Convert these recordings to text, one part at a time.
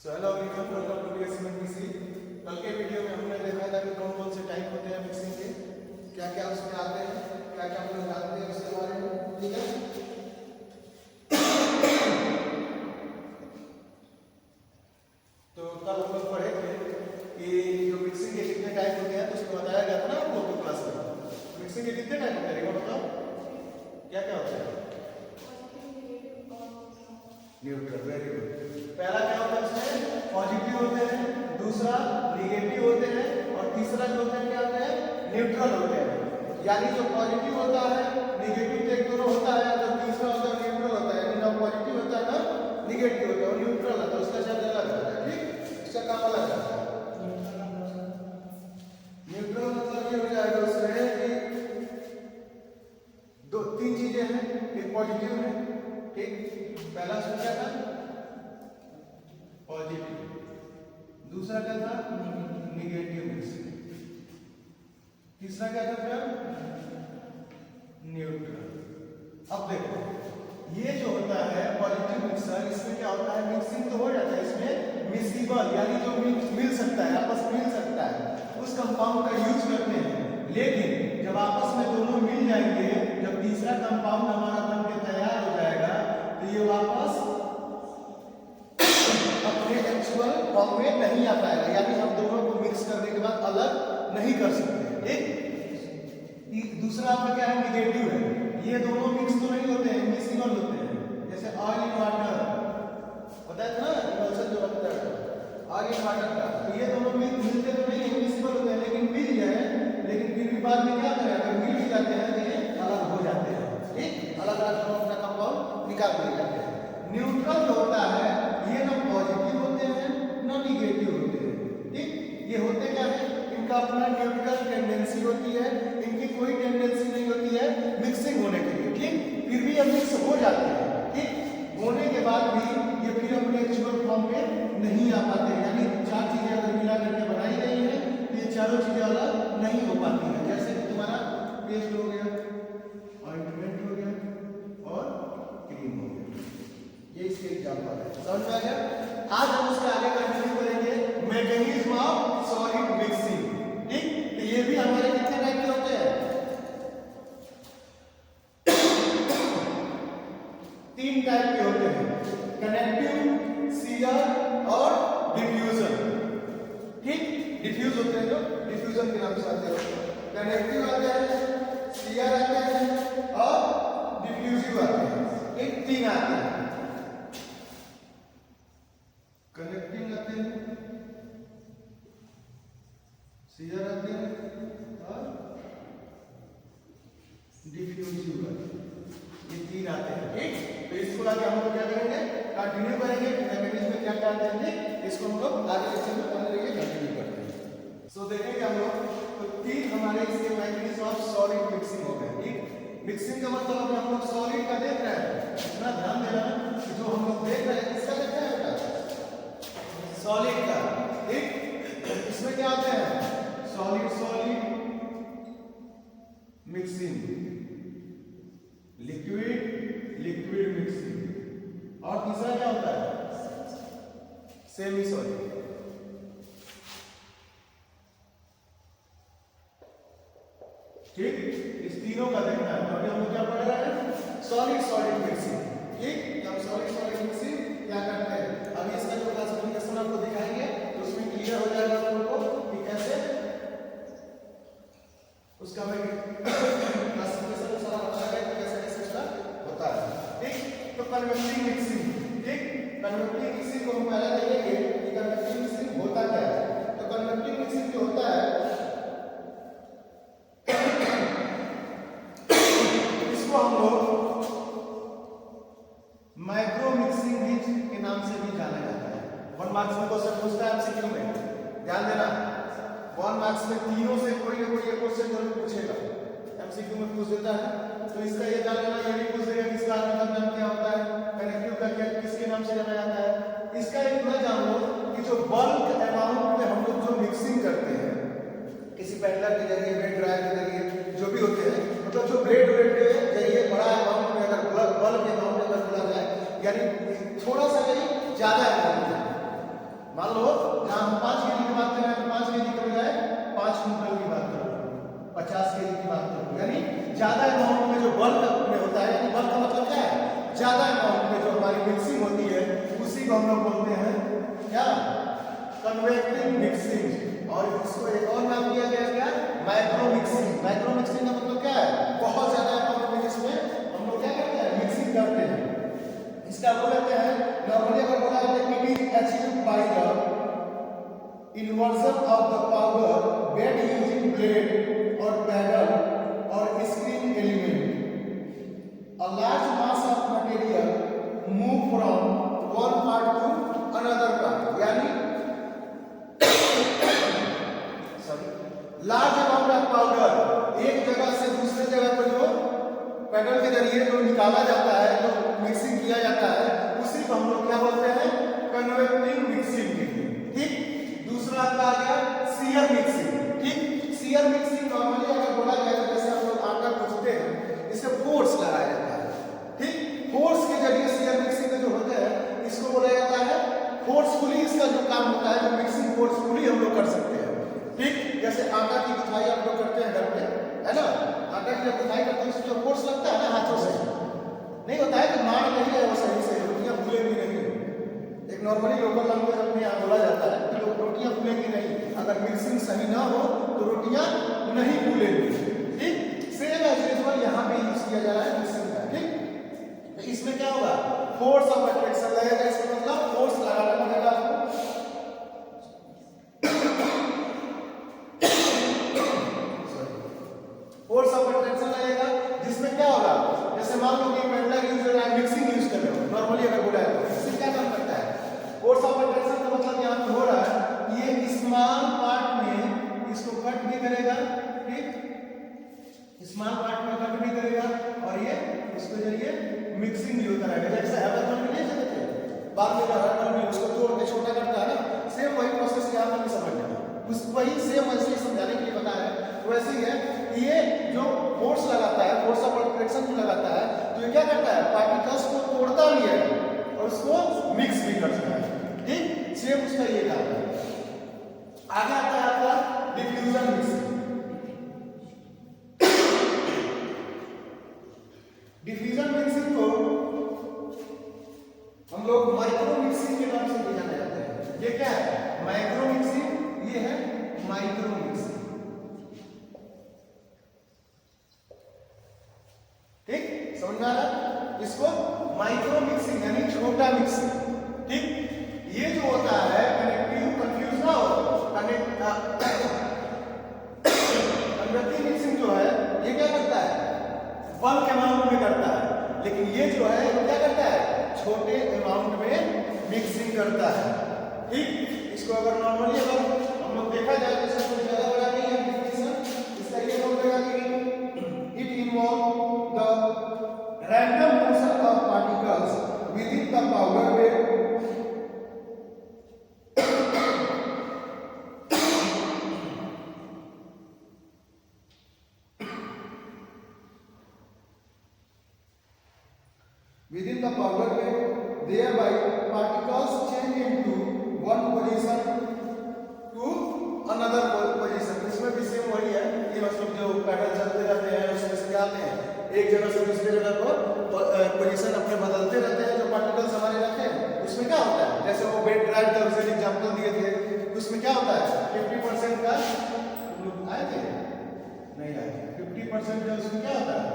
So hello everyone, welcome to DSMC। कल के video में हमने देखा था कि कौन कौन से टाइप होते हैं मिक्सिंग के, क्या क्या उसमें आते हैं, क्या क्या हम लोग जानते हैं उसके बारे में। ठीक है, तो कल हम लोग पढ़े थे कि जो मिक्सिंग के कितने टाइप होते हैं, तो उसमें बताया गया था ना हम लोग को क्लास में मिक्सिंग के कितने टाइप होते हैं। बताओ क्या क्या होता है। Neutral, very good. पहला क्या होता है इसमें, पॉजिटिव होते हैं, दूसरा निगेटिव होते हैं और तीसरा जो होते हैं क्या होते हैं, न्यूट्रल होते हैं। यानी जो पॉजिटिव होता है, निगेटिव तो एक दोनों होता है, जो तीसरा होता है न्यूट्रल होता है। यानी ना पॉजिटिव होता है ना निगेटिव होता है, और न्यूट्रल है तो उसका शब्द अलग आता है। ठीक, इसका काम अलग आता है। न्यूट्रल मतलब ये हो जाएगा उसमें कि दो तीन चीजें हैं, एक पॉजिटिव है, ठीक, पहला उसमें क्या था पॉजिटिव, दूसरा क्या था निगेटिव मिक्सिंग, तीसरा क्या था फिर न्यूट्रल। अब देखो ये जो होता है पॉजिटिव मिक्सर, इसमें क्या होता है, मिक्सिंग तो हो जाता है, इसमें मिक्सिबल यानी जो मिल सकता है, आपस में मिल सकता है, उस कंपाउंड का यूज करते हैं। लेकिन जब आपस में दोनों मिल जाएंगे, जब तीसरा कंपाउंड हमारा बन के तैयार हो जाएगा, तो ये वापस अपने एक्चुअल फॉर्म में नहीं आ पाएगा। यानी हम दोनों को मिक्स करने के बाद अलग नहीं कर सकते। ठीक, दूसरा आपका क्या है, निगेटिव है। ये दोनों मिक्स तो नहीं होते हैं, मिक्सिबल होते हैं। जैसे ऑयल इन वाटर होता है ना, इमल्शन जो बनता है ऑयल इन वाटर का, तो ये दोनों मिलते तो नहीं है, मिक्सिबल होते हैं, लेकिन मिल जाए, लेकिन फिर भी बाद में क्या करें, अगर मिल भी जाते हैं तो ये अलग हो जाते हैं। ठीक, अलग अलग अपना कंपाउंड निकाल दिए जाते हैं। न्यूट्रल जो होता है, ये ना पॉजिटिव होते हैं ना निगेटिव होते हैं। ठीक, ये होते क्या है, इनका अपना न्यूट्रल टेंडेंसी होती है, इनकी कोई टेंडेंसी नहीं होती है मिक्सिंग होने के लिए। ठीक, फिर भी ये मिक्स हो जाते हैं। ठीक, होने के बाद भी ये फिर अपने एक्चुअल फॉर्म में नहीं आ पाते। यानी चार चीजें अगर मिला करके बनाई गई है, तो ये चारों चीजें अलग नहीं हो पाती है। जैसे कि तुम्हारा पेस्ट हो गया, ऑइंटमेंट हो गया और क्रीम हो गया, ये इसके एग्जांपल है। समझ में आ गया। आज हम उसका आगे कंटिन्यू करेंगे, मैकेनिज्म ऑफ सॉलिड मिक्सिंग। ठीक, तो ये भी हमारे कितने टाइप के होते हैं, तीन टाइप के होते हैं, कनेक्टिव, सीयर और डिफ्यूजन। ठीक, डिफ्यूज होते हैं जो डिफ्यूजन के नाम से आते हैं, कनेक्टिव आते हैं, सीयर आते हैं और डिफ्यूजिव आते हैं। एक तीन आते हैं, कनेक्टिंग आते हैं, सीयर आते हैं और डिफ्यूजिव आते हैं। ये तीन आते हैं। ठीक, तो इसको आगे हम लोग क्या करेंगे, कंटिन्यू करेंगे मैकेनिज्म में क्या क्या आते हैं। इसको हम लोग आगे लेक्चर में पढ़ेंगे, कंटिन्यू करते हैं। सो देखेंगे हम लोग, तो तीन हमारे इसके मैकेनिज्म ऑफ सॉलिड मिक्सिंग हो गए। ठीक, मिक्सिंग का मतलब अभी हम लोग सॉलिड का देख रहे हैं, इतना ध्यान देना कि जो हम लोग देख रहे हैं किसका देख रहे हैं बेटा, सॉलिड का। ठीक, इसमें क्या आते हैं, solid solid mixing, liquid liquid mixing, और तीसरा क्या होता है, सेमी सॉलिड। ठीक, इस तीनों का देखना है। अभी हम लोग क्या पढ़ रहे हैं, सॉलिड सॉलिड मिक्सिंग। ठीक, हम सॉलिड सॉलिड मिक्सिंग क्या करते हैं, अभी इसका जो क्लासिफिकेशन आपको दिखाएंगे तो उसमें क्लियर हो जाएगा आप लोगों को कि कैसे उसका मैं क्लासिफिकेशन सारा बता रहे हैं, कैसे कैसे उसका होता है। ठीक, तो कन्वेक्टिव मिक्सिंग। ठीक, कन्वेक्टिव मिक्सिंग को हम पहले देखेंगे कि कन्वेक्टिव मिक्सिंग होता क्या है। तो कन्वेक्टिव मिक्सिंग जो होता है, इसको हम लोग माइक्रो मिक्सिंग भी के नाम से भी जाना जाता है। 1 मार्क्स में क्वेश्चन पूछता है एमसीक्यू में, ध्यान देना, 1 मार्क्स में तीनों से कोई ना कोई एक क्वेश्चन जरूर पूछेगा, एमसीक्यू में पूछ देता है। तो इसका ये जान लेना, ये भी पूछ देगा कि इसका आर्टिकल नाम क्या होता है, कनेक्टिव का क्या किसके नाम से जाना जाता है। इसका इतना जान लो कि जो बल्क अमाउंट में हम लोग जो मिक्सिंग करते हैं, किसी पैडलर के जरिए, ब्लेड ड्रायर के जरिए, जो भी होते हैं, मतलब जो ब्लेड के जरिए बड़ा अमाउंट में अगर बल्क अमाउंट में अगर बोला जाए, यानी थोड़ा सा नहीं ज्यादा अमाउंट में, मान लो जहां हम 5 केजी की बात कर रहे हैं, 5 केजी के बजाय 5 कुंटल की बात करो, 50 केजी की बात करो, यानी ज्यादा अमाउंट में जो बल्क में होता है, यानी बल्क का मतलब क्या है, ज्यादा अमाउंट में जो हमारी मिक्सिंग होती है उसी को हम लोग बोलते हैं क्या, कन्वेक्टिव मिक्सिंग। और इसको एक और नाम दिया गया क्या, माइक्रो मिक्सिंग। माइक्रो मिक्सिंग का मतलब क्या है, बहुत ज्यादा अमाउंट में जिसमें हम लोग क्या करते हैं, मिक्सिंग करते हैं। इसका वो कहते हैं नॉर्मली अगर बोला जाए it is achieved by the inversion of the powder bed using blade और पैडल और screen element, a large mass of material move from one part to another part, यानी लार्ज अमाउंट ऑफ पाउडर एक जगह से दूसरे जगह पर जो पैडल के जरिए जो निकाला जाता है, जो मिक्सिंग किया जाता है, उसी को हम लोग क्या बोलते हैं, कन्वेक्टिव मिक्सिंग। ठीक, दूसरा आपका आ गया शियर मिक्सिंग। ठीक, शियर मिक्सिंग नॉर्मली अगर बोला जाए तो जैसे हम लोग आटा गूंथते हैं, इसे फोर्स लगाया जाता है। ठीक, फोर्स के जरिए शियर मिक्सिंग जो होता है इसको बोला जाता है फोर्सफुली, इसका जो काम होता है, जो मिक्सिंग फोर्सफुली हम लोग कर सकते हैं। ठीक, जैसे आटा की गुथाई आप लोग करते हैं घर पे, है ना, आटा की जब गुथाई करते हैं उसमें फोर्स लगता है ना हाथों से, नहीं होता है कि मार नहीं है वो सही से, रोटियां फूलेंगी नहीं। एक नॉर्मली लोकल लैंग्वेज अपने यहाँ बोला जाता है कि रोटियां फूलेंगी नहीं, अगर मिक्सिंग सही ना हो तो रोटियां नहीं फूलेंगी। ठीक, सेम एज यूजुअल यहाँ पे यूज किया जा रहा है मिक्सिंग का। ठीक, तो इसमें क्या होगा, फोर्स ऑफ अट्रैक्शन लगेगा, इसका मतलब फोर्स लगाना पड़ेगा आपको। फोर्स ऑफ अट्रैक्शन लगेगा, जिसमें क्या होगा, जैसे मान लो कि पेडलर यूज कर रहा है, मिक्सिंग यूज कर रहे हो, नॉर्मली अगर बोला है तो इससे क्या काम करता है, फोर्स ऑफ अट्रैक्शन का मतलब यहाँ पे हो रहा है ये स्मॉल पार्ट में इसको कट भी करेगा। ठीक, स्मॉल पार्ट में कट भी करेगा और ये इसके जरिए मिक्सिंग भी होता रहेगा। जैसे हैमर में नहीं समझते, बाद में हैमर में उसको तोड़ के छोटा करता है ना, सेम वही प्रोसेस यहाँ पर भी समझना, उस वही सेम वैसे ही समझाने के लिए बता रहे हैं। वैसे ही है कि ये जो फोर्स लगाता है, फोर्स ऑफ अट्रैक्शन जो लगाता है, तो ये क्या करता है, पार्टिकल्स को तोड़ता भी है और उसको मिक्स भी करता है। ठीक, सेम उसका ये काम है। आगे आता है आपका डिफ्यूजन मिक्सिंग। डिफ्यूजन मिक्सिंग को हम लोग माइक्रो मिक्सिंग के नाम से भी जाना जाता है। ये क्या है, माइक्रो मिक्सिंग, ये है माइक्रो मिक्सिंग। ठीक, समझ में आ रहा है, इसको माइक्रो मिक्सिंग यानी छोटा मिक्सिंग। ठीक, ये जो होता है कनेक्टिव, कंफ्यूज ना हो, कन्वेक्टिव मिक्सिंग जो है ये क्या करता है, बल्क अमाउंट में करता है, लेकिन ये जो है ये क्या करता है, छोटे अमाउंट में मिक्सिंग करता है। ठीक, इसको अगर नॉर्मली अगर हम लोग देखा जाए तो इसका कोई ज्यादा बड़ा नहीं है डिफिनेशन, इसका ये बोलेगा कि it involve the random motion of particles with in the powder bed within the powder bed, thereby particles change into one position to another position। इसमें भी सेम वही है कि मतलब जो पैडल चलते रहते हैं उसमें से क्या आते हैं, एक जगह से दूसरे जगह पर पोजीशन अपने बदलते रहते हैं। जो पार्टिकल्स हमारे रहते हैं उसमें क्या होता है, जैसे वो बेड ड्राइव का उसने एग्जांपल दिए थे, उसमें क्या होता है 50% का आए थे नहीं आए थे, 50% जो उसमें क्या होता है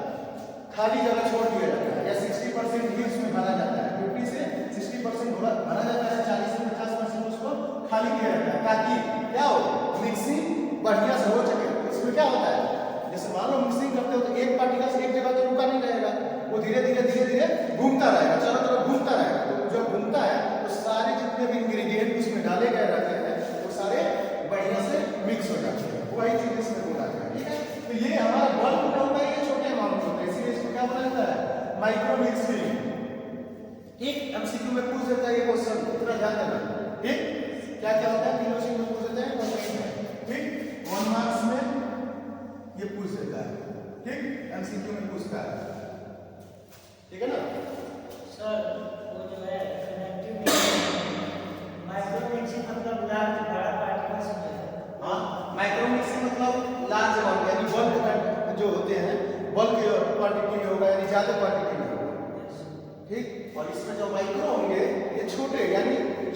खाली जगह छोड़ दिया जाता है, या 60% ही उसमें भरा जाता है, 50 से 60% भरा जाता है, 40 से 50% उसको खाली किया जाता है ताकि क्या हो, मिक्सिंग बढ़िया से हो सके। इसमें क्या होता है, जैसे मान लो मिक्सिंग करते हो तो एक पार्टिकल एक जगह तो रुका नहीं रहेगा, वो धीरे धीरे घूमता रहेगा, चारों तरफ घूमता रहेगा। तो जब घूमता है तो सारे जितने भी इंग्रेडिएंट उसमें डाले गए रहते हैं वो सारे बढ़िया से मिक्स हो जाते हैं। वही चीज इसमें बोला गया। ठीक है, तो ये हमारा बल्क होता है, ये छोटे अमाउंट होते हैं, इसीलिए इसको क्या बोला जाता है, माइक्रो मिक्सिंग। ठीक, एमसीक्यू में पूछ देता है ये क्वेश्चन, इतना ध्यान देना। ठीक, क्या क्या होता है, तीनों चीज में पूछ देते हैं, ठीक, 1 मार्क्स में ये पूछ देता है। ठीक, एमसीक्यू में पूछता है, ठीक है ना सर। वो जो है कनेक्टिव मिक्सिंग, माइक्रो मिक्सिंग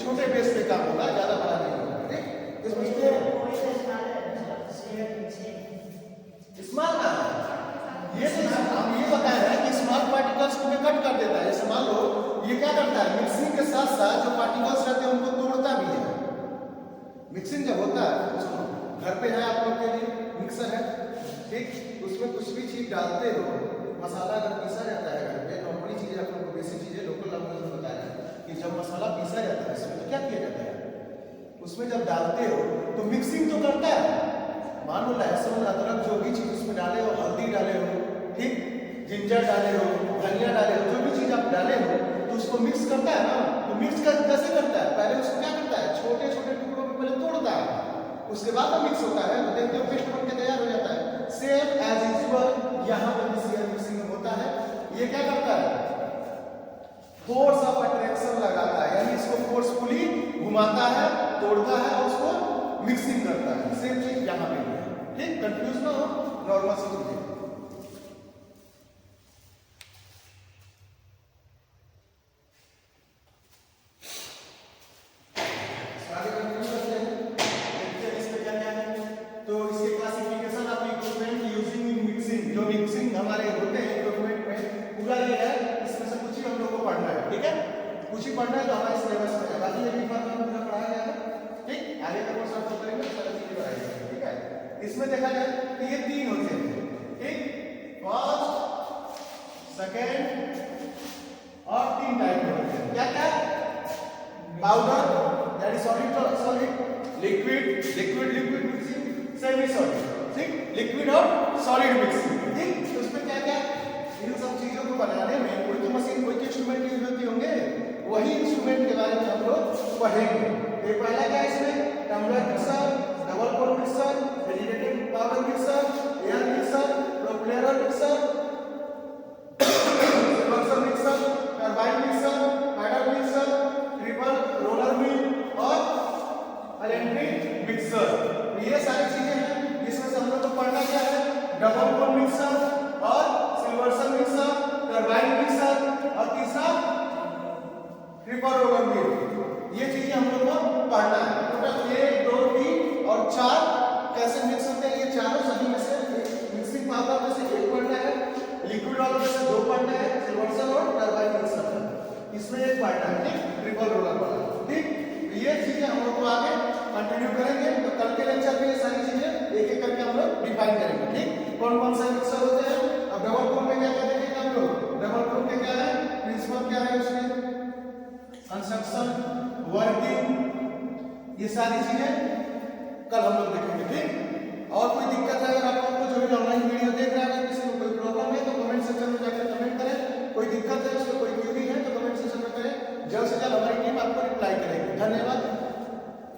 छोटे बेस पे काम होगा, ज्यादा बड़ा नहीं होगा। ठीक, इसमें स्मॉल ना, ये तो हम ये बताए हैं कि स्मॉल पार्टिकल्स को कट कर देता है। जैसे मान लो ये क्या करता है, मिक्सिंग के साथ साथ जो पार्टिकल्स रहते हैं उनको तोड़ता भी है। मिक्सिंग जब होता है, घर पे है आप लोग के लिए मिक्सर है, ठीक, उसमें कुछ भी चीज डालते हो, मसाला अगर पीसा जाता है घर पे, नॉर्मली चीजें आप लोग को बेसिक चीजें लोकल लैंग्वेज में बताया कि जब मसाला पीसा जाता है उसमें तो क्या किया जाता है, उसमें जब डालते हो तो मिक्सिंग तो करता है। मान लो लहसुन अदरक जो भी चीज उसमें डाले हो, हल्दी डाले हो, ठीक, जिंजर डाले हो, धनिया डाले हो, जो भी चीज आप डाले हो तो उसको मिक्स करता है ना। तो मिक्स कैसे करता है, पहले उसको क्या करता है, छोटे छोटे टुकड़ों में पहले तोड़ता है, उसके बाद वो मिक्स होता है, तो देखते हो पेस्ट बन के तैयार हो जाता है। सेम एज यूजुअल यहाँ पर मिक्सिंग होता है। ये क्या करता है, फोर्स ऑफ अट्रैक्शन लगाता है, यानी इसको फोर्सफुली घुमाता है, तोड़ता है और उसको मिक्सिंग करता है। सेम चीज यहाँ पे है, ठीक, कंफ्यूज ना हो, नॉर्मल सी चीजें। कुछ ही पढ़ना है तो हमारे सिलेबस में है, बाकी ये भी पूरा पढ़ाया गया है। ठीक, आगे का कोर्स आप करेंगे सारी चीजें पढ़ाई जाएंगी। ठीक है, इसमें देखा जाए कि ये तीन होते हैं, ठीक, फर्स्ट, सेकंड और तीन टाइप के होते हैं। क्या क्या, पाउडर यानी solid, liquid mixing, semi solid, ठीक, लिक्विड और सॉलिड मिक्सिंग। ठीक, तो उसमें क्या क्या, इन सब चीजों को बनाने में कोई तो मशीन, कोई इंस्ट्रूमेंट यूज होती होंगे, वही इंस्ट्रूमेंट के बारे में हम लोग पढ़ेंगे। ये पहला क्या है, इसमें tumbler mixer, double pole mixer, vegetative powder mixer, air mixer, propeller mixer, silver mixer, turbine mixer, paddle mixer, triple roller mill और इलेक्ट्रिक मिक्सर। ये सारी चीजें हैं, इसमें से हम लोग को पढ़ना क्या है, डबल पोल मिक्सर और सिल्वर मिक्सर, टरबाइन मिक्सर और तीसरा ट्रिपल रोलर मिल। ये चीजें हम लोग को पढ़ना है। टोटल 1 2 3 और 4 कैसे मिक्स होते हैं, ये चारों सभी में से मिक्सिंग पाउडर में से एक पढ़ना है, लिक्विड वालों में से 2 पढ़ना है, सिल्वर और टरबाइन मिक्सर इसमें एक पढ़ना है, ठीक, ट्रिपल रोलर वाला। ठीक, ये चीजें हम लोग को आगे कंटिन्यू करेंगे। तो कल के लेक्चर में ये सारी चीजें एक एक करके हम लोग डिफाइन करेंगे। ठीक, कौन कौन सा मिक्सर होते हैं, अब डबल पोल में क्या क्या देखेंगे हम लोग, डबल पोल में क्या है, प्रिंसिपल क्या है उसमें, कंस्ट्रक्शन, वर्किंग, ये सारी चीजें कल हम लोग देखेंगे। ठीक, और कोई दिक्कत है अगर आप लोग को जो भी ऑनलाइन वीडियो देख रहे हैं, किसी को कोई प्रॉब्लम है तो कमेंट सेक्शन में जाकर कमेंट करें। कोई दिक्कत है, उसमें कोई क्वेरी है तो कमेंट सेक्शन में करें, जल्द से जल्द हमारी टीम आपको रिप्लाई करेगी। धन्यवाद।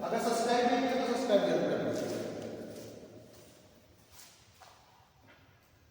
अगर सब्सक्राइब नहीं किया तो सब्सक्राइब जरूर करें।